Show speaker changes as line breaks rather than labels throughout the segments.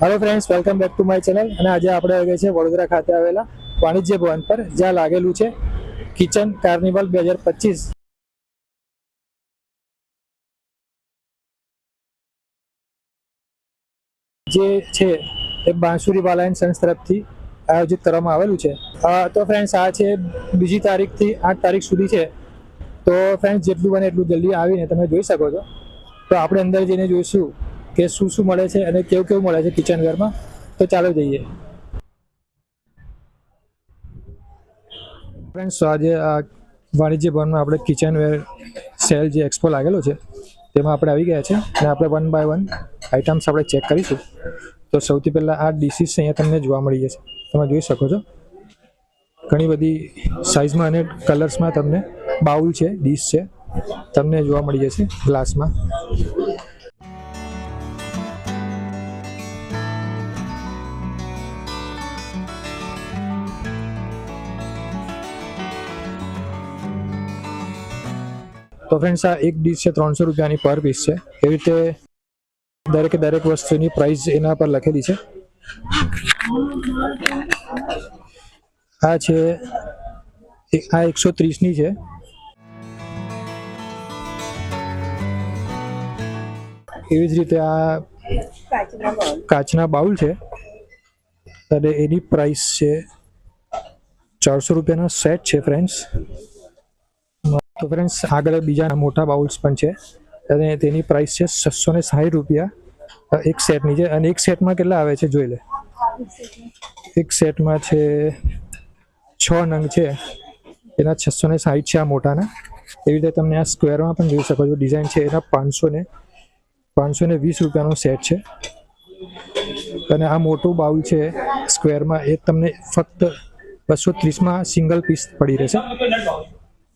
Hello friends, welcome back to my channel. અને આજે આપણે આવી ગયા છે વડોદરા ખાતે આવેલા વાણિજ્ય ભવન પર, જ્યાં લાગેલું છે કિચન કાર્નિવલ 2025 જે છે એ બાંસુરી વાલા એન્ડ સન્સ તરફથી આયોજિત કરવામાં આવેલું છે। તો ફ્રેન્ડ્સ, આ છે 2 તારીખથી 8 તારીખ સુધી છે। તો ફ્રેન્ડ્સ, જેટલું બને એટલું જલ્દી આવીને તમે જોઈ શકો છો। તો આપણે અંદર જઈને જોઈશું કે શું શું મળે છે અને કેવું કેવું મળે છે કિચનવેરમાં। તો ચાલો જઈએ। ફ્રેન્ડ્સ, આજે આ વાણિજ્ય ભવનમાં આપણે કિચનવેર સેલ જે એક્સપો લાગેલો છે તેમાં આપણે આવી ગયા છે અને આપણે 1 બાય 1 આઇટમ્સ આપણે ચેક કરીશું। તો સૌથી પહેલાં આ ડીશીસ અહીંયા તમને જોવા મળી જશે। તમે જોઈ શકો છો ઘણી બધી સાઇઝમાં અને કલર્સમાં તમને બાઉલ છે, ડીશ છે, તમને જોવા મળી જશે ગ્લાસમાં। તો ફ્રેન્ડ્સ, આ એક ડીશ છે 300 રૂપિયાની પર પીસ છે। એવી રીતે દરેક વસ્તુની પ્રાઇસ એના પર લખેલી છે। આ છે આ 130ની છે। એવી જ રીતે આ કાચના બાઉલ છે અને એની પ્રાઇસ છે 400 રૂપિયાનો સેટ છે ફ્રેન્ડ્સ। તો ફ્રેન્ડ્સ, આગળ બીજા મોટા બાઉલ્સ પણ છે અને તેની પ્રાઇસ છે 660 રૂપિયા એક સેટની છે। અને એક સેટમાં કેટલા આવે છે જોઈ લે। એક સેટમાં છે 6 નંગ છે, એના 660 છે આ મોટાના। એવી રીતે તમને આ સ્ક્વેરમાં પણ જોઈ શકો છો ડિઝાઇન છે, એના 520 રૂપિયાનો સેટ છે। અને આ મોટું બાઉલ છે સ્ક્વેરમાં, એ તમને ફક્ત 230માં સિંગલ પીસ પડી રહેશે।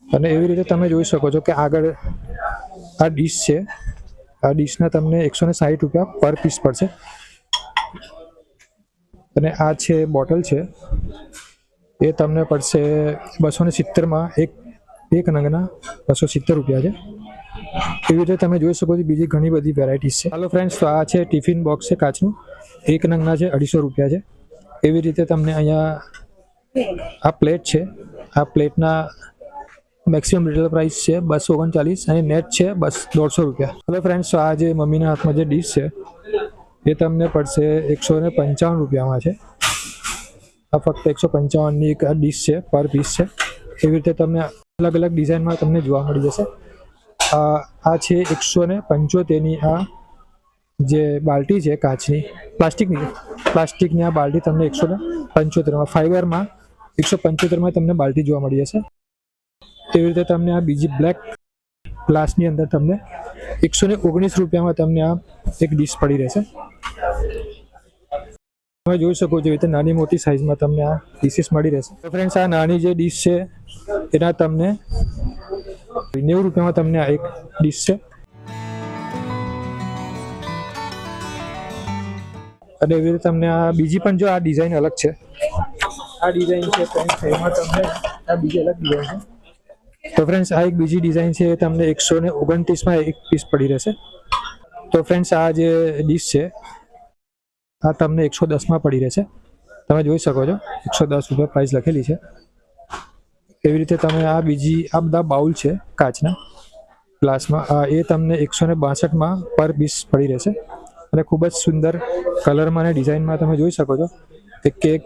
અને એવી રીતે તમે જોઈ શકો છો કે આગળ આ ડીશ છે, આ ડીશના તમને 160 રૂપિયા પર પીસ પડશે। અને આ છે બોટલ છે, એ તમને પડશે 270માં એક નંગના 270 રૂપિયા છે। એવી રીતે તમે જોઈ શકો છો બીજી ઘણી બધી વેરાયટીઝ છે। હાલો ફ્રેન્ડ્સ, તો આ છે ટિફિન બોક્સ છે કાચનું, એક નંગના છે 250 રૂપિયા છે। એવી રીતે તમને અહીંયા આ પ્લેટ છે, આ પ્લેટના મેક્સિમમ રિટેલ પ્રાઇસ છે 239 અને નેટ છે બસ 150 રૂપિયા। હવે ફ્રેન્ડ્સ, આ જે મમ્મીના હાથમાં જે ડીશ છે એ તમને પડશે 155 રૂપિયામાં છે। આ ફક્ત 155ની એક આ ડીશ છે, પર પીસ છે। એવી રીતે તમને અલગ અલગ ડિઝાઇનમાં તમને જોવા મળી જશે। આ છે 175ની આ જે બાલ્ટી છે કાચની, પ્લાસ્ટિકની આ બાલ્ટી તમને 175માં, ફાઈબરમાં 175માં તમને બાલ્ટી જોવા મળી જશે। એવી રીતે તમને આ બીજી બ્લેક ગ્લાસની અંદર તમને 119 રૂપિયામાં તમને આ એક ડીશ પડી રહેશે। તમે જોઈ શકો છો રીતે નાની મોટી સાઇઝમાં તમને આ ડીશીસ મળી રહેશે। તો ફ્રેન્ડ્સ, આ નાની જે ડીશ છે એના તમને 90 રૂપિયામાં તમને આ એક ડીશ છે। અને એવી રીતે તમને આ બીજી પણ જો આ ડિઝાઇન અલગ છે, આ ડિઝાઇન છે ફ્રેન્ડ્સ, એમાં તમને આ બીજી અલગ ડિઝાઇન છે। તો ફ્રેન્ડ્સ, આ એક બીજી ડિઝાઇન છે, એ તમને 129માં એક પીસ પડી રહેશે। તો ફ્રેન્ડ્સ, આ જે ડીશ છે આ તમને 110માં પડી રહેશે। તમે જોઈ શકો છો 110 રૂપિયા પ્રાઇસ લખેલી છે। એવી રીતે તમે આ બધા બાઉલ છે કાચના ગ્લાસમાં, એ તમને 162માં પર પીસ પડી રહેશે। અને ખૂબ જ સુંદર કલરમાં અને ડિઝાઇનમાં તમે જોઈ શકો છો કે કેક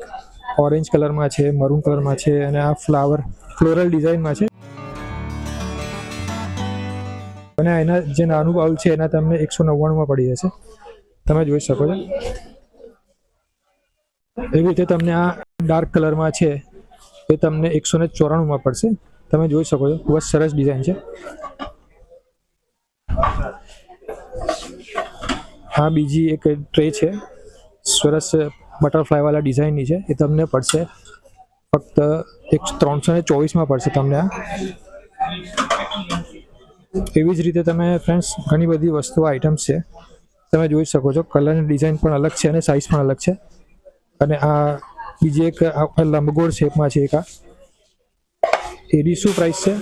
ઓરેન્જ કલરમાં છે, મરૂન કલરમાં છે અને આ ફ્લોરલ ડિઝાઇનમાં છે। અને એના જે નાનું બાઉલ છે એના તમને 199માં પડી જશે, તમે જોઈ શકો છો। એવી રીતે તમને આ ડાર્ક કલરમાં છે એ તમને 194માં પડશે, તમે જોઈ શકો છો। ખૂબ જ સરસ ડિઝાઇન છે। આ બીજી એક ટ્રે છે, સરસ બટરફ્લાયવાળા ડિઝાઇનની છે, એ તમને પડશે ફક્ત 324માં પડશે તમને આ। એવી જ રીતે તમે ફ્રેન્ડ્સ ઘણી બધી વસ્તુઓ આઇટમ્સ છે, તમે જોઈ શકો છો। કલરની ડિઝાઇન પણ અલગ છે અને સાઇઝ પણ અલગ છે। અને આ બીજી એક લંબગોળ શેપમાં છે, એક આ એની શું પ્રાઇસ છે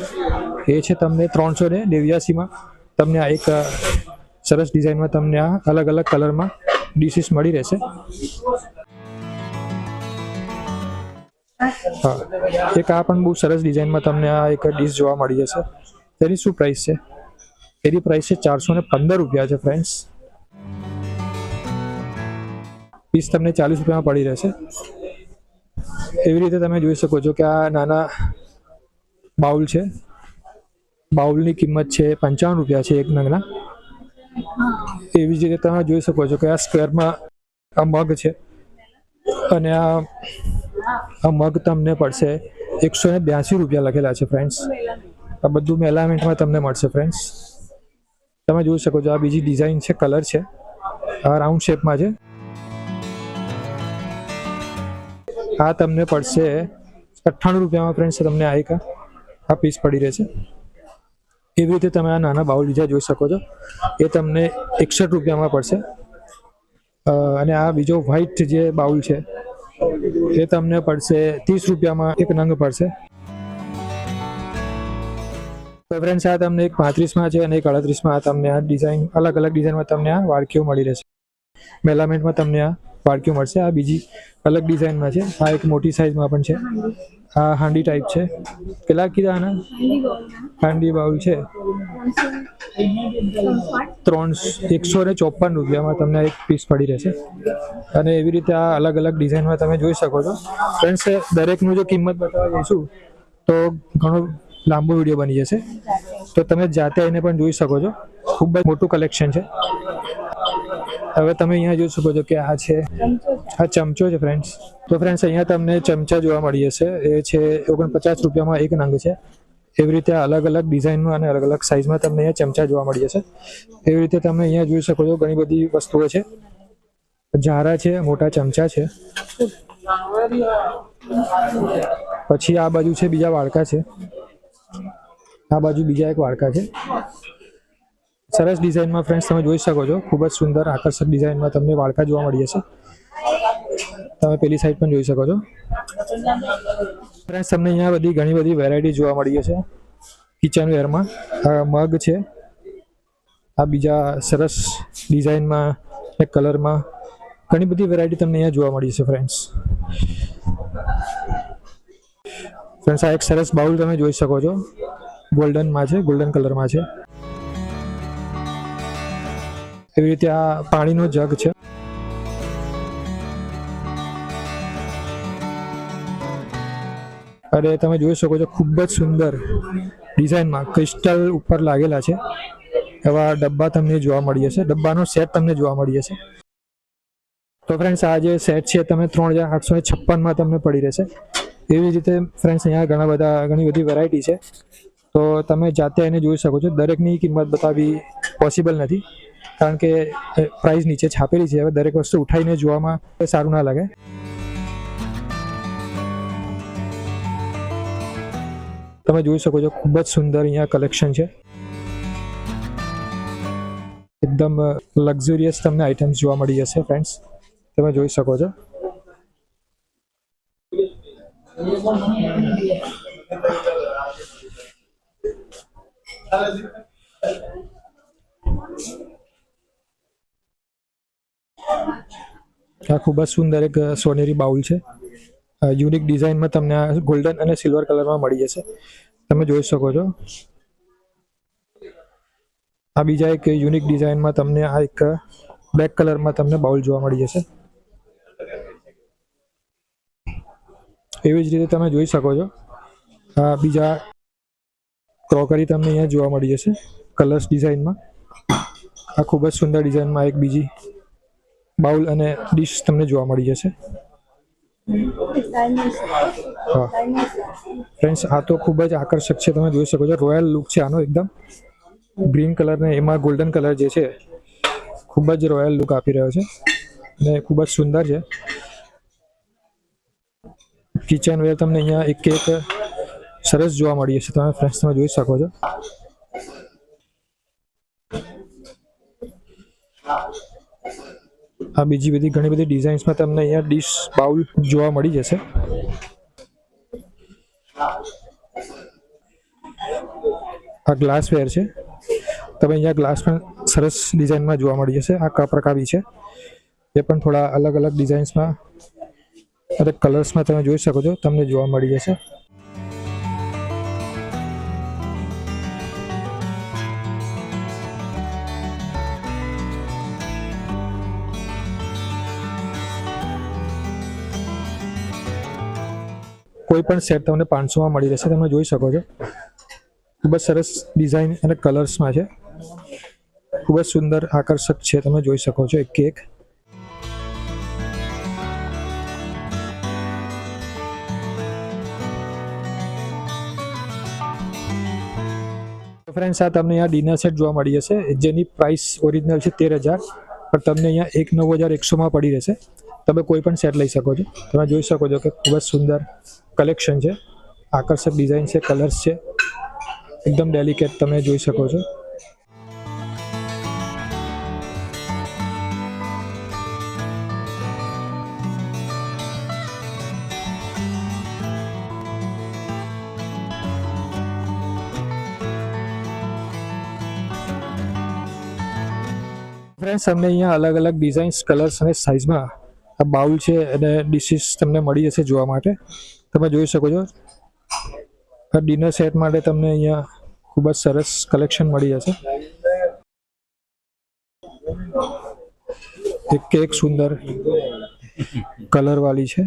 એ છે તમને 389માં તમને આ એક સરસ ડિઝાઇનમાં તમને આ અલગ અલગ કલરમાં ડીશીસ મળી રહેશે. હા, એક આ પણ બહુ સરસ ડિઝાઇનમાં તમને આ એક ડીશ જોવા મળી જશે. તેની શું પ્રાઇસ છે? એની પ્રાઇસ છે 415 રૂપિયા છે ફ્રેન્ડ્સ. પીસ તમને 40 રૂપિયામાં પડી રહેશે. એવી રીતે તમે જોઈ શકો છો કે આ નાના બાઉલ છે. બાઉલની કિંમત છે 55 રૂપિયા છે એક નંગના. એવી જ રીતે તમે જોઈ શકો છો કે આ સ્ક્વેરમાં આ મગ છે અને આ મગ તમને પડશે 182 રૂપિયા લખેલા છે ફ્રેન્ડ્સ. આ બધું મેલામેન્ટમાં તમને મળશે ફ્રેન્ડ્સ. તમે જોઈ શકો છો આ બીજી ડિઝાઇન છે, કલર છે, આ રાઉન્ડ શેપમાં છે. આ તમને પડશે 98 રૂપિયામાં ફ્રેન્ડ્સ. તમને આ પીસ પડી રહેશે. એવી રીતે તમે આ નાના બાઉલ બીજા જોઈ શકો છો, એ તમને 61 રૂપિયામાં પડશે. અને આ બીજો વ્હાઈટ જે બાઉલ છે એ તમને પડશે 30 રૂપિયામાં એક નંગ પડશે. તો ફ્રેન્ડ્સ આ તમને એક 35માં છે અને એક 38માં તમને આ ડિઝાઇન અલગ અલગ ડિઝાઇનમાં તમને આ વાડકીઓ મળી રહેશે. મેલામેન્ટમાં તમને આ વાડકીઓ મળશે. આ બીજી અલગ ડિઝાઇનમાં છે. આ એક મોટી સાઇઝમાં પણ છે. આ હાંડી ટાઈપ છે. કેટલા કીધા આના? હાંડી બાઉલ છે 154 રૂપિયામાં તમને એક પીસ પડી રહેશે. અને એવી રીતે આ અલગ અલગ ડિઝાઇનમાં તમે જોઈ શકો છો ફ્રેન્ડ્સ. દરેકનું જો કિંમત બતાવવા જઈશું તો ઘણો લાંબો વિડીયો બની જશે, તો તમે જાતે આવીને પણ જોઈ શકો છો. ખૂબ જ મોટું કલેક્શન છે. હવે તમે અહીંયા જોઈ શકો છો કે આ છે, આ ચમચો છે ફ્રેન્ડ્સ. તો ફ્રેન્ડ્સ અહીંયા તમને ચમચા જોવા મળી જશે. એ છે 49 રૂપિયામાં એક નંગ છે. એવી રીતે અલગ અલગ ડિઝાઇનમાં અને અલગ અલગ સાઇઝમાં તમને અહીંયા ચમચા જોવા મળી જશે. એવી રીતે તમે અહીંયા જોઈ શકો છો ઘણી બધી વસ્તુઓ છે. ઝારા છે, મોટા ચમચા છે. પછી આ બાજુ છે બીજા વાડકા છે. આ બાજુ બીજા એક વાડકા છે. સરસ ડિઝાઇનમાં ફ્રેન્ડ્સ તમે જોઈ શકો છો. ખૂબ જ સુંદર આકર્ષક ડિઝાઇનમાં તમને વાડકા જોવા મળી જશે. તમે પેલી સાઈડ પણ જોઈ શકો છો ફ્રેન્ડ્સ. તમને અહીંયા ઘણી બધી વેરાયટી જોવા મળી જશે કિચનવેરમાં. આ મગ છે. આ બીજા સરસ ડિઝાઇનમાં એક કલરમાં ઘણી બધી વેરાયટી તમને અહીંયા જોવા મળી જશે ફ્રેન્ડ્સ. આ એક સરસ બાઉલ તમે જોઈ શકો છો. ગોલ્ડનમાં છે, ગોલ્ડન કલરમાં છે. એવી રીતે આ પાણીનો જગ છે. અરે તમે જોઈ શકો છો ખૂબ જ સુંદર ડિઝાઇનમાં ક્રિસ્ટલ ઉપર લાગેલા છે એવા ડબ્બા તમને જોવા મળી જશે. ડબ્બાનો સેટ તમને જોવા મળી જશે. તો ફ્રેન્ડ્સ આ જે સેટ છે તમે 3856માં તમને પડી રહેશે. એવી રીતે ફ્રેન્ડ્સ અહીંયા ઘણી બધી વેરાયટી છે. તો તમે જાતે એને જોઈ શકો છો. દરેકની કિંમત બતાવવી પોસિબલ નથી કારણ કે પ્રાઇસ નીચે છાપેલી છે. હવે દરેક વસ્તુ ઉઠાવીને જોવામાં સારું ના લાગે. તમે જોઈ શકો છો ખૂબ જ સુંદર અહીંયા કલેક્શન છે. એકદમ લક્ઝુરિયસ તમને આઇટમ્સ જોવા મળી જશે ફ્રેન્ડ્સ. તમે જોઈ શકો છો. આ ખૂબ જ સુંદર એક સોનેરી બાઉલ છે. યુનિક ડિઝાઇનમાં તમને આ ગોલ્ડન અને સિલ્વર કલરમાં મળી જશે. તમે જોઈ શકો છો. આ બીજા એક યુનિક ડિઝાઇનમાં તમને આ એક બ્લેક કલરમાં તમને બાઉલ જોવા મળી જશે. એવી જ રીતે તમે જોઈ શકો છો આ બીજા ક્રોકરી તમને અહીંયા જોવા મળી જશે કલર્સ ડિઝાઇનમાં. આ ખૂબ જ સુંદર ડિઝાઇનમાં એક બીજી બાઉલ અને ડીશ તમને જોવા મળી જશે. હા ફ્રેન્ડ્સ આ તો ખૂબ જ આકર્ષક છે. તમે જોઈ શકો છો રોયલ લુક છે આનો. એકદમ ગ્રીન કલર ને એમાં ગોલ્ડન કલર જે છે ખૂબ જ રોયલ લુક આપી રહ્યો છે અને ખૂબ જ સુંદર છે. કિચનવેર તમને અહીંયા એક સરસ જોવા મળી જશે. તમે ફ્રેન્ડ્સ તમે જોઈ શકો છો. આ બીજી બધી ઘણી બધી ડિઝાઇન્સમાં તમને અહીંયા ડીશ બાઉલ જોવા મળી જશે. આ ગ્લાસવેર છે. તમે અહીંયા ગ્લાસ પણ સરસ ડિઝાઇનમાં જોવા મળી જશે. આ કપ રકાબી છે. એ પણ થોડા અલગ અલગ ડિઝાઇન્સમાં અને કલર્સમાં તમે જોઈ શકો છો, તમને જોવા મળી જશે. કોઈ પણ સેટ તમને 500માં મળી રહેશે. તમે જોઈ શકો છો ખૂબ જ સરસ ડિઝાઇન અને કલર્સમાં છે. ખૂબ જ સુંદર આકર્ષક છે. તમે જોઈ શકો છો એક કેક. ફ્રેન્ડ્સ, આ તમને અહીંયા ડિનર સેટ જોવા મળી જશે, જેની પ્રાઇસ ઓરિજિનલ છે 13,000, પણ તમને અહીંયા 19,100માં પડી રહેશે. તમે કોઈ પણ સેટ લઈ શકો છો. તમે જોઈ શકો છો કે ખૂબ જ સુંદર કલેક્શન છે, આકર્ષક ડિઝાઇન છે, કલર્સ છે, એકદમ ડેલિકેટ તમે જોઈ શકો છો. ફ્રેન્ડ્સ, તમને અહીંયા અલગ અલગ ડિઝાઇન્સ, કલર્સ અને સાઇઝમાં આ બાઉલ છે અને ડિશિસ તમને મળી જશે જોવા માટે. તમે જોઈ શકો છો આ ડિનર સેટ માટે તમને અહીંયા ખૂબ જ સરસ કલેક્શન મળી જશે. એક કેક સુંદર કલર વાળી છે.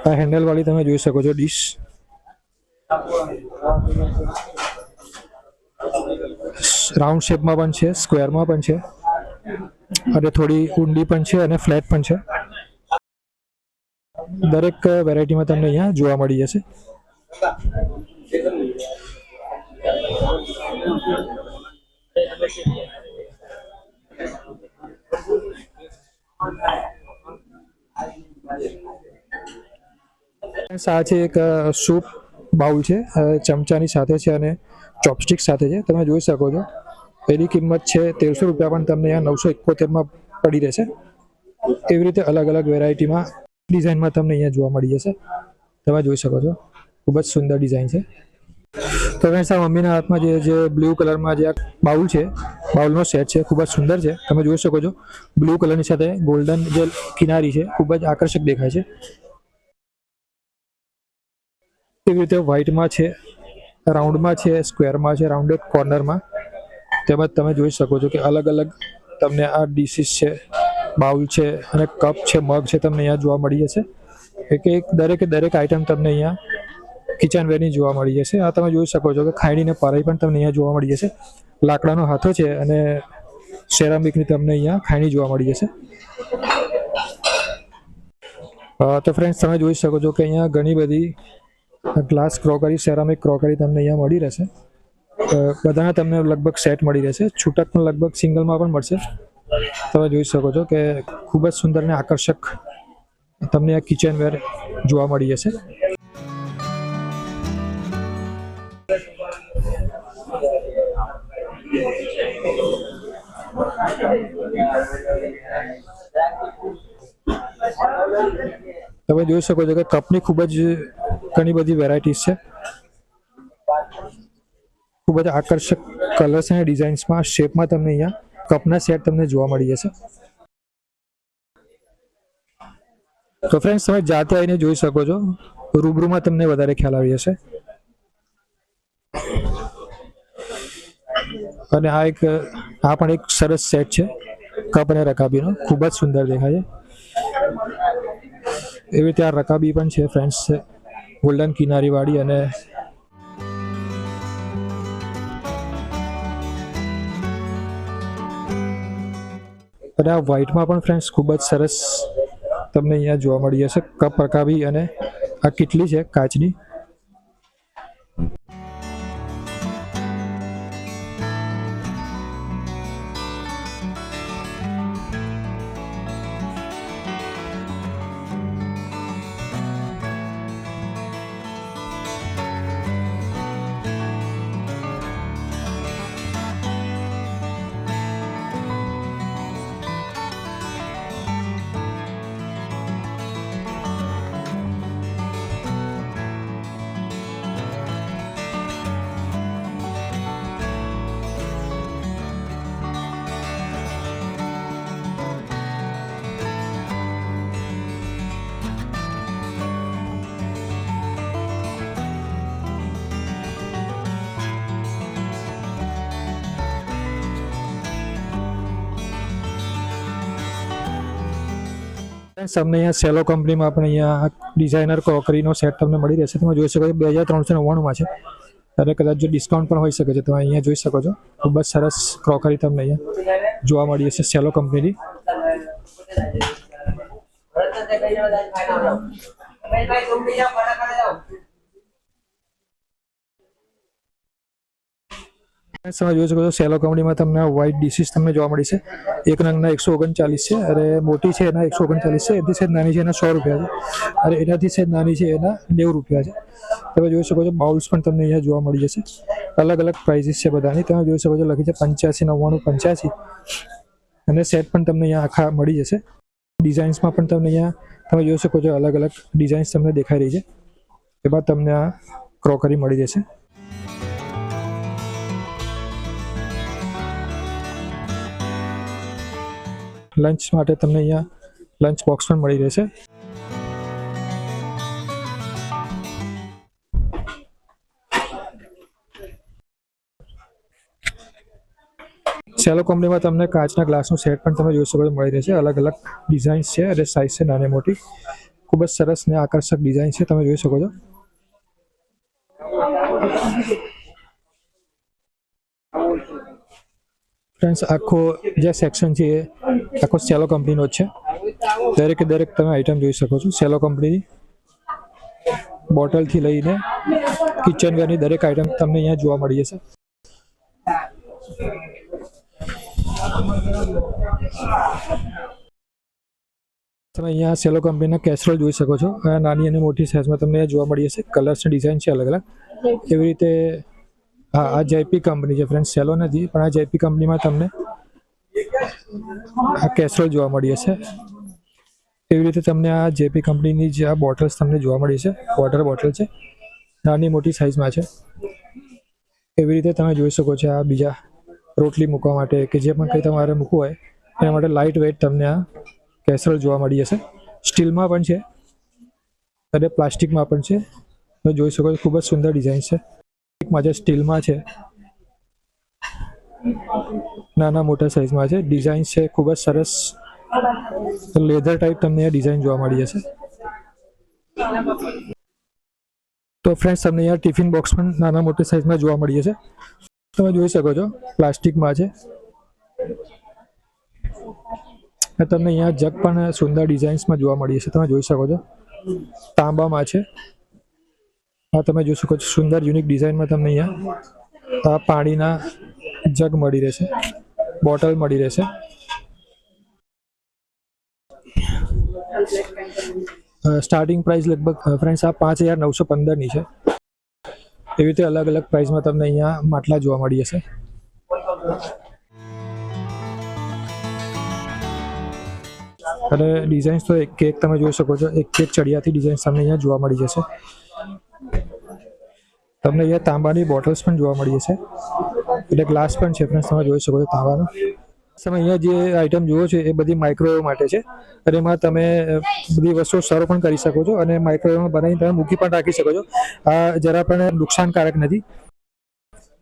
આ હેન્ડલ વાળી તમે જોઈ શકો છો ડીશ. રાઉન્ડ શેપમાં પણ છે, સ્ક્વેરમાં પણ છે, અને થોડી ઊંડી પણ છે અને ફ્લેટ પણ છે. દરેક વેરાયટીમાં તમને અહીંયા જોવા મળી જશે. આ છે એક સૂપ બાઉલ છે, ચમચાની સાથે છે અને ચોપસ્ટિક સાથે છે. તમે જોઈ શકો છો એની કિંમત છે 1300 રૂપિયા, પણ તમને અહીંયા 971માં પડી રહેશે. એવી રીતે અલગ અલગ વેરાયટીમાં ડિઝાઇનમાં તમને અહીંયા જોવા મળી જશે. તમે જોઈ શકો છો ખૂબ જ સુંદર ડિઝાઇન છે. તો ફ્રેન્ડ્સ, આ મમ્મીના હાથમાં જે બ્લુ કલરમાં જે આ બાઉલ છે, બાઉલનો સેટ છે, ખૂબ જ સુંદર છે. તમે જોઈ શકો છો બ્લુ કલરની સાથે ગોલ્ડન જે કિનારી છે, ખૂબ જ આકર્ષક દેખાય છે. એવી રીતે વ્હાઇટમાં છે, રાઉન્ડમાં છે, સ્ક્વેરમાં છે, રાઉન્ડેડ કોર્નરમાં. તેમજ તમે જોઈ શકો છો કે અલગ અલગ તમને આ ડીશીસ છે, બાઉલ છે અને કપ છે, મગ છે, તમને અહીંયા જોવા મળી જશે. દરેકે દરેક આઇટમ તમને અહીંયા કિચનવેરની જોવા મળી જશે. આ તમે જોઈ શકો છો કે ખાયણીને પારાઈ પણ તમને અહીંયા જોવા મળી જશે. લાકડાનો હાથો છે અને સેરામિકની તમને અહીંયા ખાયણી જોવા મળી જશે. તો ફ્રેન્ડ્સ, તમે જોઈ શકો છો કે અહીંયા ઘણી બધી ગ્લાસ ક્રોકરી, સેરામિક ક્રોકરી તમને અહીંયા મળી રહેશે. બધાના તમને લગભગ સેટ મળી રહેશે. છૂટક પણ લગભગ સિંગલમાં પણ મળશે. તમે જોઈ શકો છો કે ખૂબ જ સુંદર અને આકર્ષક તમને આ કિચનવેર જોવા મળી જશે. તમે જોઈ શકો છો કે કપની ખૂબ જ ઘણી બધી વેરાયટીઝ છે. ખૂબ જ આકર્ષક કલર્સ અને ડિઝાઇન્સમાં, શેપમાં તમને અહીંયા કપના સેટ તમને જોવા મળી જશે. તો ફ્રેન્ડ્સ, તમે જાતે આવીને જોઈ શકો છો. રૂબરૂમાં તમને વધારે ખ્યાલ આવી જશે. અને આ પણ એક સરસ સેટ છે કપ અને રકાબીનો, ખૂબ જ સુંદર દેખાય છે. એવી રીતે આ રકાબી પણ છે ફ્રેન્ડ્સ, ગોલ્ડન કિનારી વાળી. અને આ વ્હાઇટમાં પણ ફ્રેન્ડ્સ ખૂબ જ સરસ તમને અહીંયા જોવા મળી જશે. કપ રકાબી અને આ કેટલી છે કાચની. તમને અહીંયા સેલો કંપનીમાં પણ અહીંયા ડિઝાઇનર ક્રોકરીનો સેટ તમને મળી રહેશે. તમે જોઈ શકો છો 2399 છે. ત્યારે કદાચ જો ડિસ્કાઉન્ટ પણ હોઈ શકે છે. તમે અહીંયા જોઈ શકો છો ખૂબ જ સરસ ક્રોકરી તમને અહીંયા જોવા મળી હશે સેલો કંપનીની. તમે જોઈ શકો છો સેલો કંપનીમાં તમને વ્હાઇટ ડીશીસ તમને જોવા મળી છે. એક નંગના 139 છે. અને મોટી છે એના 139 છે. એથી છે નાની છે એના 100 રૂપિયા છે. અને એનાથી છે નાની છે એના 90 રૂપિયા છે. તમે જોઈ શકો છો બાઉલ્સ પણ તમને અહીંયા જોવા મળી જશે. અલગ અલગ પ્રાઇસીસ છે બધાની. તમે જોઈ શકો છો લખી છે 85, 99, 85. અને સેટ પણ તમને અહીંયા આખા મળી જશે. ડિઝાઇન્સમાં પણ તમને અહીંયા તમે જોઈ શકો છો અલગ અલગ ડિઝાઇન્સ તમને દેખાઈ રહી છે. એ બાદ તમને આ ક્રોકરી મળી જશે. લંચ માટે તમને અહીંયા લંચ બોક્સ પણ મળી રહેશે. સેલો કંપનીમાં તમને કાચના ગ્લાસનું સેટ પણ તમે જોઈ શકો છો મળી રહેશે. અલગ અલગ ડિઝાઇન્સ છે અને સાઇઝ છે નાની મોટી. ખૂબ જ સરસ ને આકર્ષક ડિઝાઇન છે. તમે જોઈ શકો છો. ફ્રેન્ડ્સ આખો જે સેક્શન છે એ આખો સેલો કંપનીનો જ છે. દરેકે દરેક તમે આઈટમ જોઈ શકો છો. સેલો કંપનીની બોટલથી લઈને કિચનવેરની દરેક આઈટમ તમને અહીંયા જોવા મળી જશે. તમે અહીંયા સેલો કંપનીના કેસરોલ જોઈ શકો છો. નાની અને મોટી સાઇઝમાં તમને જોવા મળી જશે. કલર્સ ડિઝાઇન છે અલગ અલગ. એવી રીતે હા આ જેપી કંપની છે ફ્રેન્ડ, સેલો નથી પણ આ જેપી કંપનીમાં તમને આ કેસરોલ જોવા મળી હશે. એવી રીતે તમને આ જેપી કંપનીની જે આ બોટલ્સ તમને જોવા મળી છે. વોટર બોટલ છે, નાની મોટી સાઇઝમાં છે. એવી રીતે તમે જોઈ શકો છો આ બીજા રોટલી મૂકવા માટે કે જે પણ કંઈ તમારે મૂકવું હોય એના માટે લાઇટ વેઇટ તમને આ કેસરોલ જોવા મળી જશે. સ્ટીલમાં પણ છે અને પ્લાસ્ટિકમાં પણ છે. તમે જોઈ શકો છો ખૂબ જ સુંદર ડિઝાઇન છે. જે સ્ટીલમાં છે, નાના મોટા સાઇઝમાં છે. ડિઝાઇન છે ખૂબ જ સરસ. લેધર ટાઈપ તમને આ ડિઝાઇન જોવા મળી જશે. તો ફ્રેન્ડ્સ તમને અહીંયા ટિફિન બોક્સ પણ નાના મોટા સાઇઝમાં જોવા મળી જશે. તમે જોઈ શકો છો પ્લાસ્ટિકમાં છે. તમને અહીંયા જગ પણ સુંદર ડિઝાઇન્સમાં જોવા મળી જશે. તમે જોઈ શકો છો તાંબામાં છે. હા તમે જોઈ શકો છો સુંદર યુનિક ડિઝાઇનમાં તમને અહીંયા પાણીના જગ મળી રહેશે, બોટલ મળી રહેશે. સ્ટાર્ટિંગ પ્રાઇસ લગભગ ફ્રેન્ડ્સ આ 5915ની છે. એવી રીતે અલગ અલગ પ્રાઇસમાં તમને અહીંયા માટલા જોવા મળી જશે. અને ડિઝાઇન્સ તો એક એક તમે જોઈ શકો છો. એક એક ચડિયાતી ડિઝાઇન્સ તમને અહીંયા જોવા મળી જશે. તમને અહીંયા તાંબાની બોટલ્સ પણ જોવા મળી જશે. એટલે ગ્લાસ પણ છે ફ્રેન્ડ્સ, તમે જોઈ શકો છો તાંબાનો. તમે અહીંયા જે આઈટમ જુઓ છો એ બધી માઇક્રોવેવ માટે છે. અને એમાં તમે બધી વસ્તુઓ સર્વ પણ કરી શકો છો અને માઇક્રોવેવમાં બનાવીને તમે મૂકી પણ રાખી શકો છો. આ જરા પણ નુકસાનકારક નથી.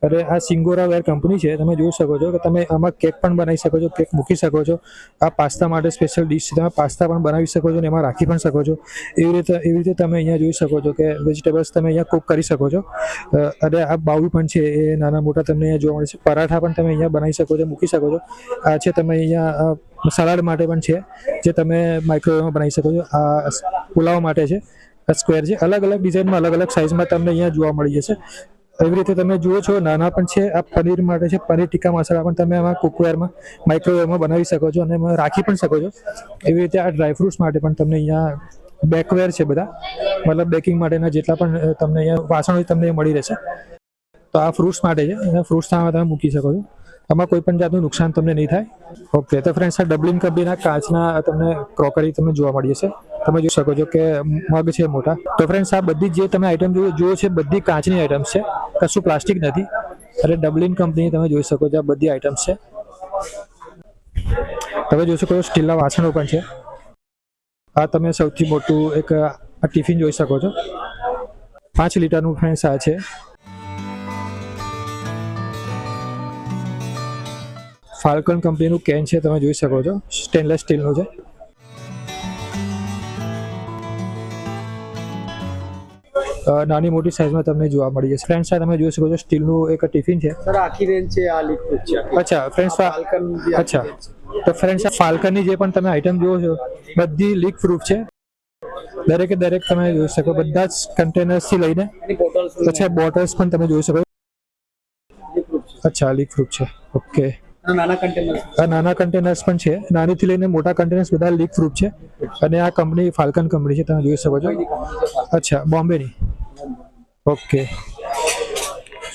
અને આ સિંગોરા વેર કંપની છે. તમે જોઈ શકો છો કે તમે આમાં કેક પણ બનાવી શકો છો, કેક મૂકી શકો છો. આ પાસ્તા માટે સ્પેશિયલ ડિશ છે. તમે પાસ્તા પણ બનાવી શકો છો અને એમાં રાખી પણ શકો છો. એવી રીતે તમે અહીંયા જોઈ શકો છો કે વેજીટેબલ્સ તમે અહીંયા કુક કરી શકો છો. અને આ બાઉલ પણ છે એ નાના મોટા તમને અહીંયા જોવા મળે છે. પરાઠા પણ તમે અહીંયા બનાવી શકો છો, મૂકી શકો છો. આ છે તમે અહીંયા સલાડ માટે પણ છે જે તમે માઇક્રોવેવમાં બનાવી શકો છો. આ પુલાવ માટે છે, આ સ્ક્વેર છે. અલગ અલગ ડિઝાઇનમાં અલગ અલગ સાઇઝમાં તમને અહીંયા જોવા મળી જશે. એવી રીતે તમે જુઓ છો નાના પણ છે. આ પનીર માટે છે. પનીર ટીકા મસાલા પણ તમે આમાં કુકવેરમાં માઇક્રોવેવમાં બનાવી શકો છો અને એમાં રાખી પણ શકો છો. એવી રીતે આ ડ્રાયફ્રૂટ્સ માટે પણ તમને અહીંયા બેકવેર છે બધા, મતલબ બેકિંગ માટેના જેટલા પણ તમને અહીંયા વાસણો તમને મળી રહેશે. તો આ ફ્રૂટ્સ માટે છે. એના ફ્રૂટ્સ તમે મૂકી શકો છો. આમાં કોઈ પણ જાતનું નુકસાન તમને નહીં થાય. ઓકે તો ફ્રેન્ડ્સ આ ડબલિન કંપનીના કાચના તમને ક્રોકરી તમને જોવા મળી જશે. તમે જોઈ શકો છો કે મગ છે મોટા. તો ફ્રેન્ડ્સ આ બધી જે તમે આઈટમ જુઓ છે બધી કાચની આઈટમ્સ છે, કશું પ્લાસ્ટિક નથી. અને ડબલિન કંપની તમે જોઈ શકો છો આ બધી આઈટમ્સ છે. તમે જોઈ શકો છો સ્ટીલના વાસણો પણ છે. આ તમે સૌથી મોટું એક આ ટિફિન જોઈ શકો છો. 5 લીટરનું ફ્રેન્ડ્સ આ છે. ફાલ્કન કંપનીનું કેન છે. તમે જોઈ શકો છો સ્ટેનલેસ સ્ટીલનું છે. નાની મોટી સાઇઝમાં તમને જોવા મળી જશે. ફ્રેન્ડ્સ આ તમે જોઈ શકો છો સ્ટીલનું એક ટિફિન છે.
સર આખી રેન્જ છે આ લીક પ્રૂફ છે.
અચ્છા ફ્રેન્ડ્સ
ફાલ્કન બી આખી
અચ્છા
range છે.
તો ફ્રેન્ડ્સ આ ફાલ્કનની જે પણ તમે આઈટમ જુઓ છો બધી લીક પ્રૂફ છે. દરેકે દરેક તમે જોઈ શકો બધા જ કન્ટેનર્સથી લઈને
એની બોટલ્સ
પછી બોટલ્સ પણ તમે જોઈ શકો.
લીક પ્રૂફ છે.
અચ્છા લીક પ્રૂફ છે. ઓકે
અને નાના કન્ટેનર્સ
આ નાના કન્ટેનર્સ પણ છે. નાનીથી લઈને મોટા કન્ટેનર્સ બધા લીક પ્રૂફ છે. અને આ કંપની ફાલ્કન કંપની છે તમે જોઈ શકો છો. અચ્છા બોમ્બેની. ઓકે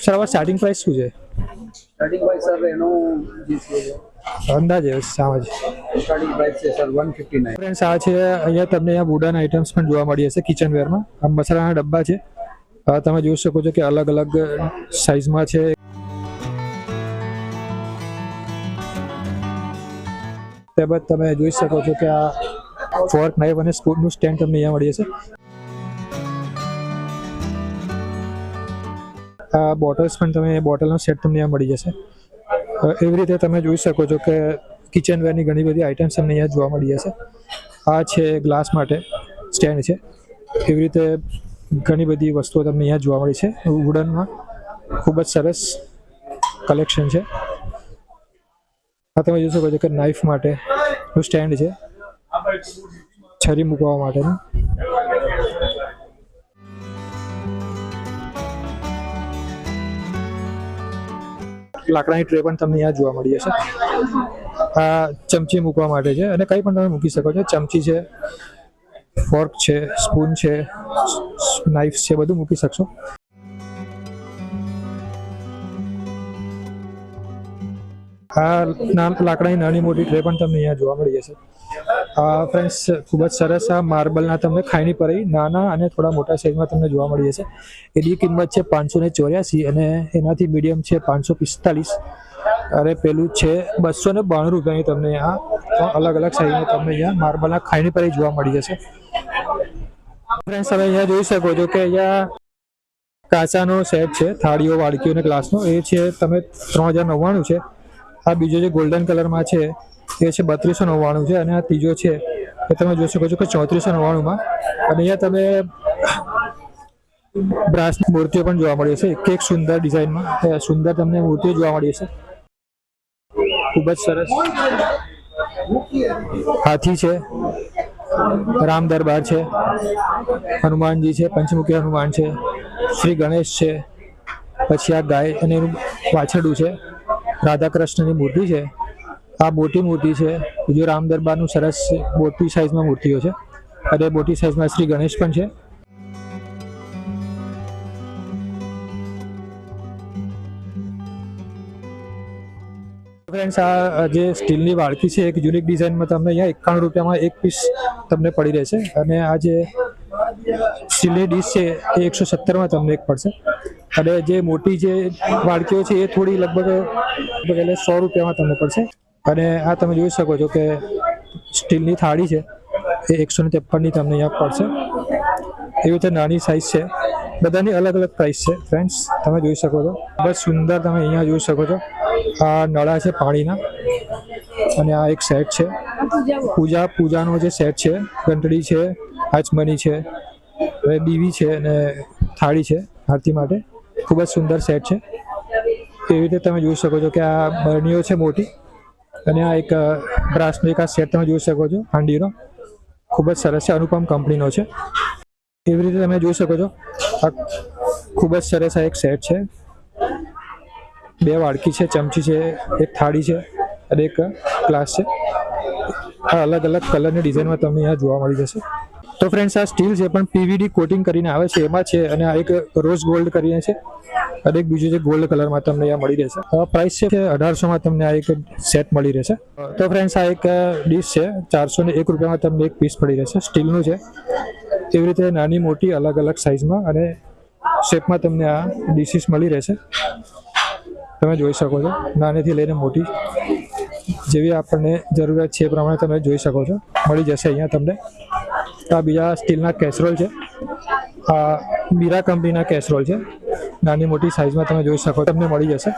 સર હવે સ્ટાર્ટિંગ પ્રાઇસ શું છે
સ્ટાર્ટિંગ પ્રાઇસ સર એનો જે છે
અંદાજે સામાજ?
સ્ટાર્ટિંગ પ્રાઇસ છે સર 159.
ફ્રેન્ડ્સ આ છે અહીંયા તમને અહીંયા વુડન આઇટમ્સ પણ જોવા મળી હશે કિચનવેરમાં. આ મસાલાના ડબ્બા છે. તમે જોઈ શકો છો કે અલગ અલગ સાઇઝમાં છે. ત્યારબાદ તમે જોઈ શકો છો કે આ ફોર્ક નાઇફ અને સ્પૂનનું સ્ટેન્ડ તમને અહીંયા મળી જશે. આ બોટલ્સ પણ તમે બોટલનો સેટ તમને અહીંયા મળી જશે. એવી રીતે તમે જોઈ શકો છો કે કિચનવેરની ઘણી બધી આઇટમ્સ તમને અહીંયા જોવા મળી જશે. આ છે ગ્લાસ માટે સ્ટેન્ડ છે. એવી રીતે ઘણી બધી વસ્તુઓ તમને અહીંયા જોવા મળી છે. વુડનમાં ખૂબ જ સરસ કલેક્શન છે. આ તમે જોઈ શકો છો કે નાઇફ માટેનું સ્ટેન્ડ છે, છરી મૂકવા માટેનું. લાકડાની ટ્રે પણ તમને અહીંયા જોવા મળી જશે. આ ચમચી મૂકવા માટે છે અને કંઈ પણ તમે મૂકી શકો છો. ચમચી છે, ફોર્ક છે, સ્પૂન છે, નાઇફ છે, બધું મૂકી શકશો. આ લાકડાની નાની મોટી ટ્રે પણ તમને અહીંયા જોવા મળી જશે. ફ્રેન્ડ્સ ખૂબ જ સરસ આ માર્બલના તમને ખાયણી પર નાના અને થોડા મોટા સાઇઝમાં તમને જોવા મળી જશે. એની કિંમત છે 584 અને એનાથી મીડિયમ છે 545 અને પેલું છે 292 રૂપિયાની તમને આ અલગ અલગ સાઇઝમાં તમને અહીંયા માર્બલના ખાયણી પર જોવા મળી જશે. ફ્રેન્ડ્સ તમે અહીંયા જોઈ શકો છો કે અહીંયા કાચાનો સેટ છે, થાળીઓ, વાડકીઓ અને ગ્લાસનો. એ છે તમે 3099 છે. આ બીજો જે ગોલ્ડન કલરમાં છે એ છે 3299 છે અને આ ત્રીજો છે એ તમે જોઈ શકો છો કે 3499માં. અને અહીંયા તમે બ્રાસની મૂર્તિઓ પણ જોવા મળી હશે. એક સુંદર ડિઝાઇનમાં સુંદર તમને મૂર્તિઓ જોવા મળી હશે. ખૂબ જ સરસ હાથી છે, રામ દરબાર છે, હનુમાનજી છે, પંચમુખી હનુમાન છે, શ્રી ગણેશ છે, પછી આ ગાય અને એનું વાછરડું છે, રાધા કૃષ્ણની મૂર્તિ છે, આ મોટી મૂર્તિ છે, બીજું રામ દરબારનું સરસ મોટી સાઇઝમાં મૂર્તિઓ છે અને મોટી સાઇઝમાં શ્રી ગણેશ પણ છે. ફ્રેન્ડ્સ આ જે સ્ટીલની વાડકી છે એક યુનિક ડિઝાઇનમાં તમને અહીંયા 91 રૂપિયામાં એક પીસ તમને પડી રહેશે. અને આ જે સ્ટીલની ડીશ છે એ 170માં તમને એક પડશે. અને જે મોટી જે વાડકીઓ છે એ થોડી લગભગ એટલે 100 રૂપિયામાં તમને પડશે. અને આ તમે જોઈ શકો છો કે સ્ટીલની થાળી છે એ 153ની તમને અહીંયા પડશે. એવી રીતે નાની સાઇઝ છે, બધાની અલગ અલગ પ્રાઇસ છે. ફ્રેન્ડ્સ તમે જોઈ શકો છો ખૂબ જ સુંદર તમે અહીંયા જોઈ શકો છો. આ નળા છે પાણીના અને આ એક સેટ છે પૂજાનો જે સેટ છે. ઘંટડી છે, આચમની છે, દીવી છે અને થાળી છે આરતી માટે. ખૂબ જ સુંદર સેટ છે. એવી રીતે તમે જોઈ શકો છો કે આ બરણીઓ છે મોટી અને આ એક બ્રાસનો એક આ સેટ તમે જોઈ શકો છો હાંડીનો. ખૂબ જ સરસ છે, અનુપમ કંપનીનો છે. એવી રીતે તમે જોઈ શકો છો આ ખૂબ જ સરસ આ એક સેટ છે. 2 વાડકી છે, ચમચી છે, એક થાળી છે અને એક ગ્લાસ છે. આ અલગ અલગ કલરની ડિઝાઇનમાં તમને અહીંયા જોવા મળી જશે. તો ફ્રેન્ડ્સ આ સ્ટીલ છે પણ પીવીડી કોટિંગ કરીને આવે છે એમાં છે. અને આ એક રોઝ ગોલ્ડ કરીને છે અને એક બીજું જે ગોલ્ડ કલરમાં તમને અહીંયા મળી રહેશે. પ્રાઇસ છે 1800માં તમને આ એક સેટ મળી રહેશે. તો ફ્રેન્ડ્સ આ એક ડીશ છે 401 રૂપિયામાં તમને એક પીસ પડી રહેશે. સ્ટીલનું છે. એવી રીતે નાની મોટી અલગ અલગ સાઇઝમાં અને શેપમાં તમને આ ડીશીસ મળી રહેશે. તમે જોઈ શકો છો નાનીથી લઈને મોટી જેવી આપણને જરૂરિયાત છે એ પ્રમાણે તમે જોઈ શકો છો મળી જશે અહીંયા તમને. આ બીજા સ્ટીલના કેસરોલ છે. આ બીરા કંપનીના કેસરોલ છે. નાની મોટી સાઇઝમાં તમે જોઈ શકો તમને મળી જશે.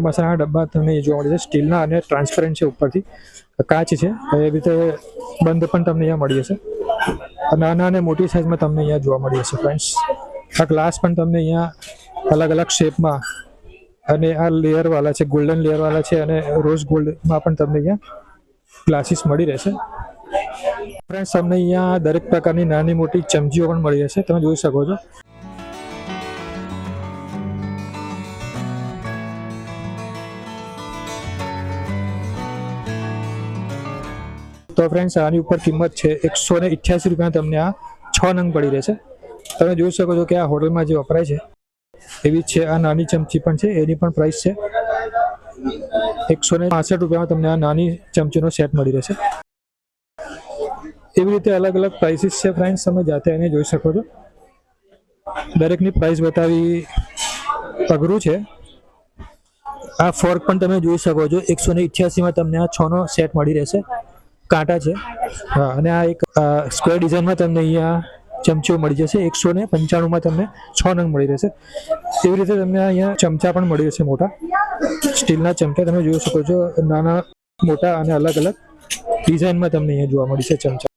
મસાલાના ડબ્બા તમને એ જોવા મળે છે, સ્ટીલના અને ટ્રાન્સપરન્ટ છે, ઉપરથી કાચ છે, એવી રીતે બંધ પણ તમને અહીંયા મળી જશે. નાના અને મોટી સાઇઝમાં તમને અહીંયા જોવા મળી જશે ફ્રેન્ડ્સ. આ ગ્લાસ પણ તમને અહીંયા અલગ અલગ શેપમાં અને આ લેયરવાળા છે, ગોલ્ડન લેયરવાળા છે અને રોઝ ગોલ્ડમાં પણ તમને અહીંયા ગ્લાસીસ મળી રહેશે. ફ્રેન્ડ્સ તમને અહીંયા દરેક પ્રકારની નાની મોટી ચમચીઓ પણ મળી રહેશે, તમે જોઈ શકો છો. તો ફ્રેન્ડ્સ આની ઉપર કિંમત છે 188 રૂપિયા. તમને આ 6 નંગ પડી રહેશે. તમે જોઈ શકો છો કે આ હોટલમાં જે વપરાય છે એવી જ છે. આ નાની ચમચી પણ છે, એની પણ પ્રાઇસ છે 165 રૂપિયામાં તમને આ નાની ચમચીનો સેટ મળી રહેશે. એવી રીતે અલગ અલગ પ્રાઇસીસ છે ફ્રેન્ડ્સ, તમે જાતે એને જોઈ શકો છો. દરેકની પ્રાઇસ બતાવી અઘરું છે. આ ફોર્ક પણ તમે જોઈ શકો છો 188માં તમને આ 6નો સેટ મળી રહેશે. કાંટા છે, હા. અને આ એક સ્ક્વેર ડિઝાઇનમાં તમને અહીંયા ચમચીઓ મળી જશે. 195માં તમને 6 નંગ મળી રહેશે. એવી રીતે તમને અહીંયા ચમચા પણ મળી રહેશે, મોટા સ્ટીલના ચમચા તમે જોઈ શકો છો. નાના મોટા અને અલગ અલગ ડિઝાઇનમાં તમને અહીંયા જોવા મળી છે ચમચા.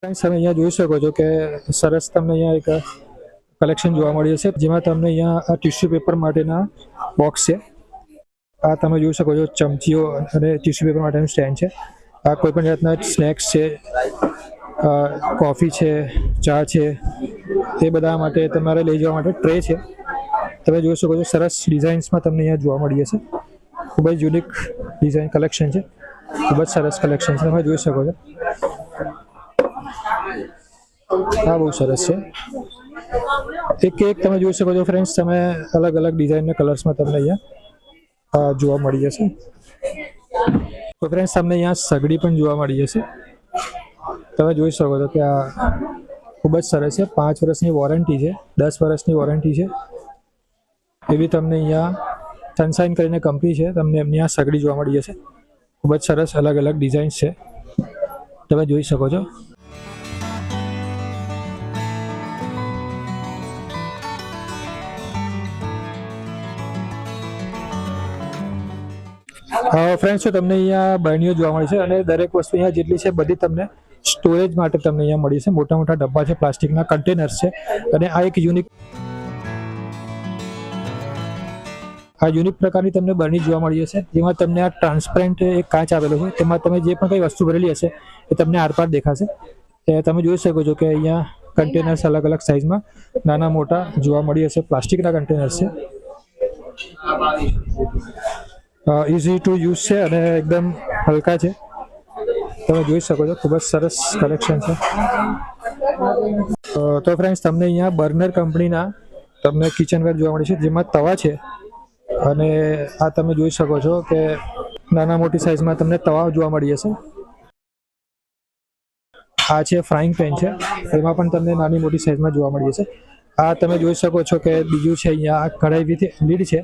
તમે અહીંયા જોઈ શકો છો કે સરસ તમને અહીંયા એક કલેક્શન જોવા મળી જશે, જેમાં તમને અહીંયા આ ટિશ્યુ પેપર માટેના બોક્સ છે. આ તમે જોઈ શકો છો ચમચીઓ અને ટિશ્યુ પેપર માટેનું સ્ટેન્ડ છે. આ કોઈ પણ જાતના સ્નેક્સ છે, કોફી છે, ચા છે, એ બધા માટે તમારે લઈ જવા માટે ટ્રે છે. તમે જોઈ શકો છો સરસ ડિઝાઇન્સમાં તમને અહીંયા જોવા મળી જશે. ખૂબ જ યુનિક ડિઝાઇન કલેક્શન છે, ખૂબ જ સરસ કલેક્શન છે, તમે જોઈ શકો છો. આ બહુ સરસ છે. એક તમે જોઈ શકો છો ફ્રેન્ડ્સ, તમે અલગ અલગ ડિઝાઇનના કલર્સમાં તમને અહીંયા જોવા મળી જશે. તો ફ્રેન્ડ્સ તમને અહીંયા સગડી પણ જોવા મળી જશે. તમે જોઈ શકો છો કે આ ખૂબ જ સરસ છે. 5 વર્ષની વોરંટી છે, 10 વર્ષની વોરંટી છે. એવી તમને અહીંયા સનશાઇન કરીને કંપની છે, તમને એમની આ સગડી જોવા મળી જશે. ખૂબ જ સરસ અલગ અલગ ડિઝાઇન્સ છે, તમે જોઈ શકો છો. ફ્રેન્ડ્સ, તો તમને અહીંયા બરણીઓ જોવા મળી છે અને દરેક વસ્તુ અહીંયા જેટલી છે બધી તમને સ્ટોરેજ માટે તમને અહીંયા મળી છે. મોટા મોટા ડબ્બા છે, પ્લાસ્ટિકના કન્ટેનર્સ છે. અને આ એક યુનિક પ્રકારની તમને બરણી જોવા મળી હશે, જેમાં તમને આ ટ્રાન્સપરન્ટ એક કાચ આવેલો છે. તેમાં તમે જે પણ કંઈ વસ્તુ ભરેલી હશે એ તમને આરપાર દેખાશે. તમે જોઈ શકો છો કે અહીંયા કન્ટેનર્સ અલગ અલગ સાઇઝમાં નાના મોટા જોવા મળી હશે. પ્લાસ્ટિકના કન્ટેનર્સ છે, ઇઝી ટુ યુઝ છે અને એકદમ હલકા છે. તમે જોઈ શકો છો ખૂબ જ સરસ કલેક્શન છે. તો ફ્રેન્ડ્સ, તમને અહીંયા બર્નર કંપનીના તમને કિચનવેર જોવા મળે છે, જેમાં તવા છે. અને આ તમે જોઈ શકો છો કે નાના મોટી સાઇઝમાં તમને તવા જોવા મળી જશે. આ છે ફ્રાઈંગ પેન છે, એમાં પણ તમને નાની મોટી સાઇઝમાં જોવા મળી જશે. આ તમે જોઈ શકો છો કે બીજું છે અહીંયા આ કઢાઈ વિથ લીડ છે,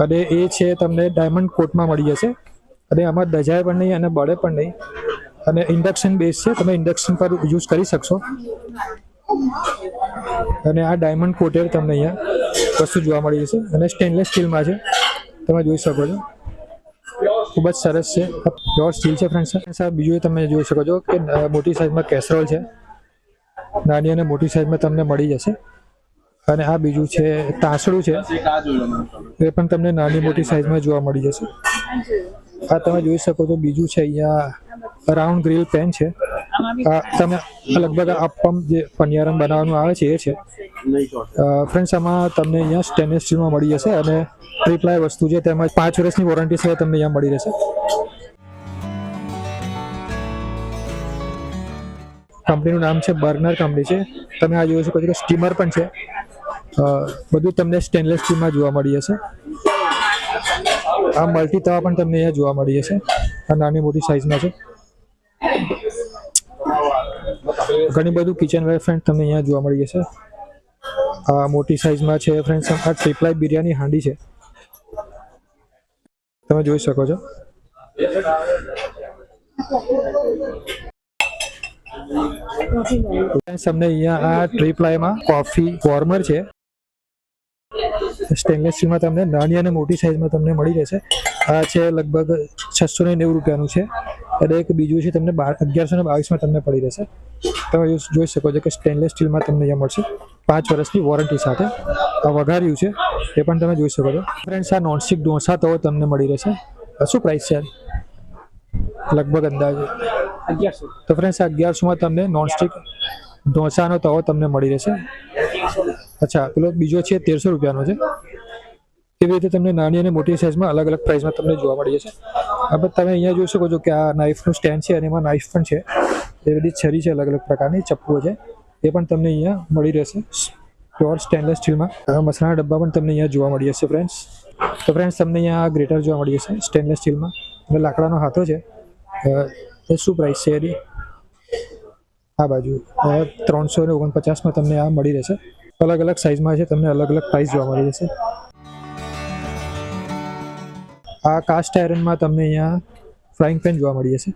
અને એ છે તમને ડાયમંડ કોટમાં મળી જશે. અને આમાં દજાય પણ નહીં અને બળે પણ નહીં. અને ઇન્ડક્શન બેઝ છે, તમે ઇન્ડક્શન પર યુઝ કરી શકશો. અને આ ડાયમંડ કોટેડ તમને અહીંયા વસ્તુ જોવા મળી જશે અને સ્ટેનલેસ સ્ટીલમાં છે, તમે જોઈ શકો છો. ખૂબ જ સરસ છે, પ્યોર સ્ટીલ છે ફ્રેન્ડ્સ. આ બીજું તમે જોઈ શકો છો કે મોટી સાઇઝમાં કેસરોલ છે, નાની અને મોટી સાઇઝમાં તમને મળી જશે. અને આ બીજું છે તાસડું છે, એ પણ તમને નાની મોટી સાઇઝમાં જોવા મળી જશે. આ તમે જોઈ શકો છો. બીજું છે અહીંયા રાઉન્ડ ગ્રીલ પેન છે. આ તમે લગભગ અપમ જે પનિયારમ બનાવવાનું આવે છે એ છે ફ્રેન્ડ્સ. આમાં તમને અહીંયા સ્ટેનલેસ સ્ટીલમાં મળી જશે અને ટ્રિપ્લાય વસ્તુ છે, તેમાં 5 વર્ષની વોરંટી છે તમને અહીંયા મળી રહેશે. કંપનીનું નામ છે બર્નર કંપની છે. તમે આ જોઈ શકો છો કે સ્ટીમર પણ છે, બધું તમને સ્ટેનલેસ સ્ટીલમાં જોવા મળી જશે. આ મલ્ટી તવા પણ તમને અહીંયા જોવા મળી જશે, આ નાની મોટી સાઇઝમાં છે. ઘણી બધું કિચનવેર ફ્રેન્ડ તમને અહીંયા જોવા મળી જશે. આ મોટી સાઇઝમાં છે ફ્રેન્ડ્સ. આ ટ્રિપ્લાય બિરયાની હાંડી છે, તમે જોઈ શકો છો. તમને અહીંયા આ ટ્રીપ્લાયમાં કોફી વોર્મર છે, સ્ટેનલેસ સ્ટીલમાં તમને નાની અને મોટી સાઇઝમાં તમને મળી રહેશે. આ છે લગભગ 690 રૂપિયાનું છે અને એક બીજું છે તમને 1122માં તમને પડી રહેશે. તમે જોઈ શકો છો કે સ્ટેનલેસ સ્ટીલમાં તમને અહીંયા મળશે 5 વર્ષની વોરંટી સાથે. આ વઘાર્યું છે એ પણ તમે જોઈ શકો છો. ફ્રેન્ડ્સ, આ નોનસ્ટિક ઢોસા તવો તમને મળી રહેશે. શું પ્રાઇસ છે લગભગ અંદાજે?
1100.
તો ફ્રેન્ડ્સ, આ 1100માં તમને નોનસ્ટિક ઢોસાનો તવો તમને મળી રહેશે. અચ્છા, પેલો બીજો છે 1300 રૂપિયાનો છે. એવી રીતે તમને નાની અને મોટી સાઇઝમાં અલગ અલગ પ્રાઇસમાં તમને જોવા મળી જશે. હવે તમે અહીંયા જોઈ શકો છો કે આ નાઇફનું સ્ટેન્ડ છે અને એમાં નાઇફ પણ છે. એ બધી છરી છે, અલગ અલગ પ્રકારની ચપ્પુઓ છે, એ પણ તમને અહીંયા મળી રહેશે પ્યોર સ્ટેનલેસ સ્ટીલમાં. મસાલાના ડબ્બા પણ તમને અહીંયા જોવા મળી જશે ફ્રેન્ડ્સ. તો ફ્રેન્ડ્સ, તમને અહીંયા ગ્રેટર જોવા મળી જશે સ્ટેનલેસ સ્ટીલમાં અને લાકડાનો હાથો છે. એ શું પ્રાઇસ છે એની? આ બાજુ 349માં તમને આ મળી રહેશે. અલગ અલગ સાઇઝમાં છે, તમને અલગ અલગ પ્રાઇસ જોવા મળી જશે. આ કાસ્ટ આયરનમાં તમને અહીંયા ફ્રાઈંગ પેન જોવા મળી જશે.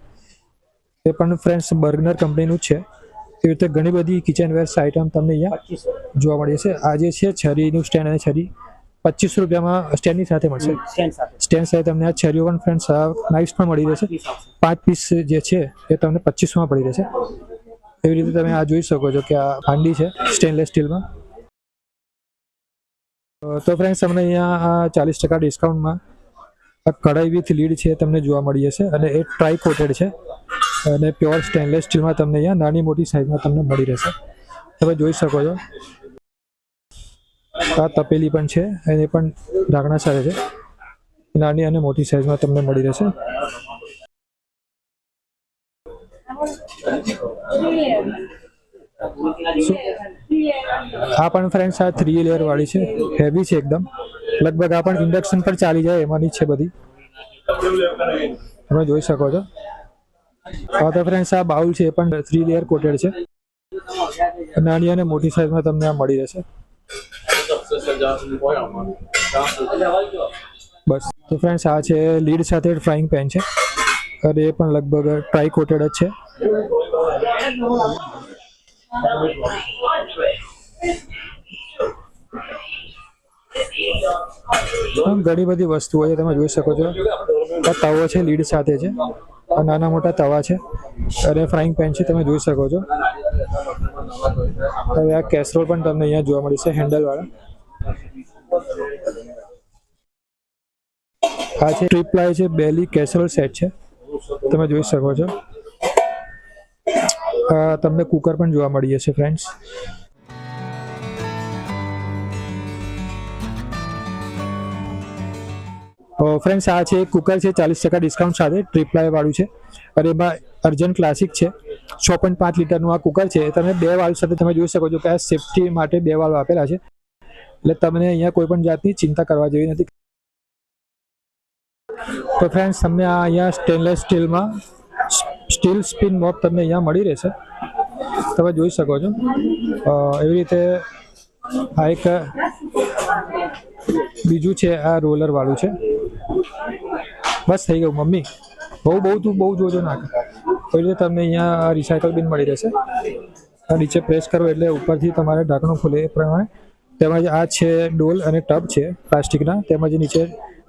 એ પણ ફ્રેન્ડ્સ બર્ગનર કંપનીનું જ છે. એવી રીતે ઘણી બધી કિચનવેર્સ આઇટમ તમને અહીંયા
2500.
જોવા મળી જશે. આ જે છે છરીનું સ્ટેન્ડ અને છરી 2500 રૂપિયામાં સ્ટેન્ડની સાથે મળશે.
સ્ટેન્ડ સાથે.
સ્ટેન્ડ સાથે તમને આ છરીઓ પણ ફ્રેન્ડ્સ નાઇફ્સ પણ મળી રહેશે. 5 પીસ જે છે એ તમને 2500માં પડી રહેશે. એવી રીતે તમે આ જોઈ શકો છો કે આ હાંડી છે સ્ટેનલેસ સ્ટીલમાં. તો ફ્રેન્ડ્સ, તમને અહીંયા 40% ડિસ્કાઉન્ટમાં આ કઢાઈ વિથ લીડ છે તમને જોવા મળી જશે અને એ ટ્રાય કોટેડ છે અને પ્યોર સ્ટેનલેસ સ્ટીલમાં તમને અહીંયા નાની મોટી સાઇઝમાં તમને મળી રહેશે. તમે જોઈ શકો છો. આ તપેલી પણ છે અને એ પણ ઢાંકણા સાથે છે. નાની અને મોટી સાઇઝમાં તમને મળી રહેશે. આ પણ ફ્રેન્ડ્સ આ 3 લેયર વાળી છે, હેવી છે એકદમ. લગભગ આ પણ ઇન્ડક્શન પર ચાલી જાય એમાંની છે બધી. તમે જોઈ શકો છો. તો ફ્રેન્ડ્સ, આ બાઉલ છે એ પણ 3 લેયર કોટેડ છે. નાની અને મોટી સાઇઝમાં તમને આ મળી રહેશે. બસ. તો ફ્રેન્ડ્સ, આ છે લીડ સાથે ફ્રાઈંગ પેન છે અને એ પણ લગભગ ટ્રાય કોટેડ જ છે. ઘણી બધી વસ્તુઓ છે, તમે જોઈ શકો છો. આ તવો છે, લીડ સાથે છે. આ નાના મોટા તવા છે અને ફ્રાઈંગ પેન છે, તમે જોઈ શકો છો. હવે આ કેસરોલ પણ તમને અહીંયા જોવા મળશે હેન્ડલવાળા. આ છે ટ્રિપ્લાય છે, બેલી કેસરોલ સેટ છે, તમે જોઈ શકો છો. તમને કુકર પણ જોવા મળી જશે ફ્રેન્ડ્સ. ફ્રેન્ડ્સ, આ છે કુકર છે 40% ડિસ્કાઉન્ટ સાથે, ટ્રિપ્લાય વાળું છે અને એમાં અર્જન ક્લાસિક છે. 6.5 લીટરનું આ કુકર છે. તમે 2 વાલ્વ સાથે તમે જોઈ શકો છો કે આ સેફટી માટે 2 વાલ્વ આપેલા છે, એટલે તમને અહીંયા કોઈ પણ જાતની ચિંતા કરવા જેવી નથી. તો ફ્રેન્ડ્સ, તમને આ અહીંયા સ્ટેનલેસ સ્ટીલમાં સ્ટીલ સ્પિન મોપ તમને અહીંયા મળી રહેશે, તમે જોઈ શકો છો. એવી રીતે આ એક બીજું છે, આ રોલર વાળું છે. બસ થઈ ગયું મમ્મી, બહુ જોજો નાખ. એવી રીતે તમને અહીંયા રિસાયકલ બિન મળી રહેશે. આ નીચે પ્રેસ કરો એટલે ઉપરથી તમારે ઢાંકણું ખુલે એ પ્રમાણે. તેમજ આ છે ડોલ અને ટબ છે પ્લાસ્ટિકના. તેમજ નીચે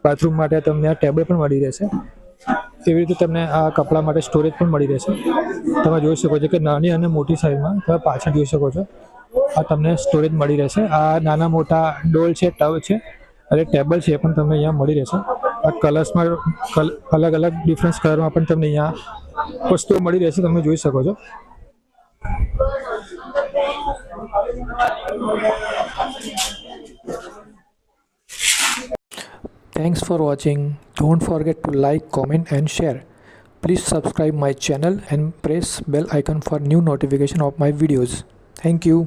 બાથરૂમ માટે તમને આ ટેબલ પણ મળી રહેશે. એવી રીતે તમને આ કપડા માટે સ્ટોરેજ પણ મળી રહેશે. તમે જોઈ શકો છો કે નાની અને મોટી સાઇઝમાં તમે પાછળ જોઈ શકો છો આ તમને સ્ટોરેજ મળી રહેશે. આ નાના મોટા ડોલ છે, ટબ છે અને ટેબલ છે એ પણ તમને અહીંયા મળી રહેશે. આ કલર્સમાં અલગ અલગ ડિફરન્સ કલરમાં પણ તમને અહીંયા વસ્તુઓ મળી રહેશે, તમે જોઈ શકો છો. Thanks for watching. Don't forget to like, comment and share. Please subscribe my channel and press bell icon for new notification of my videos. Thank you.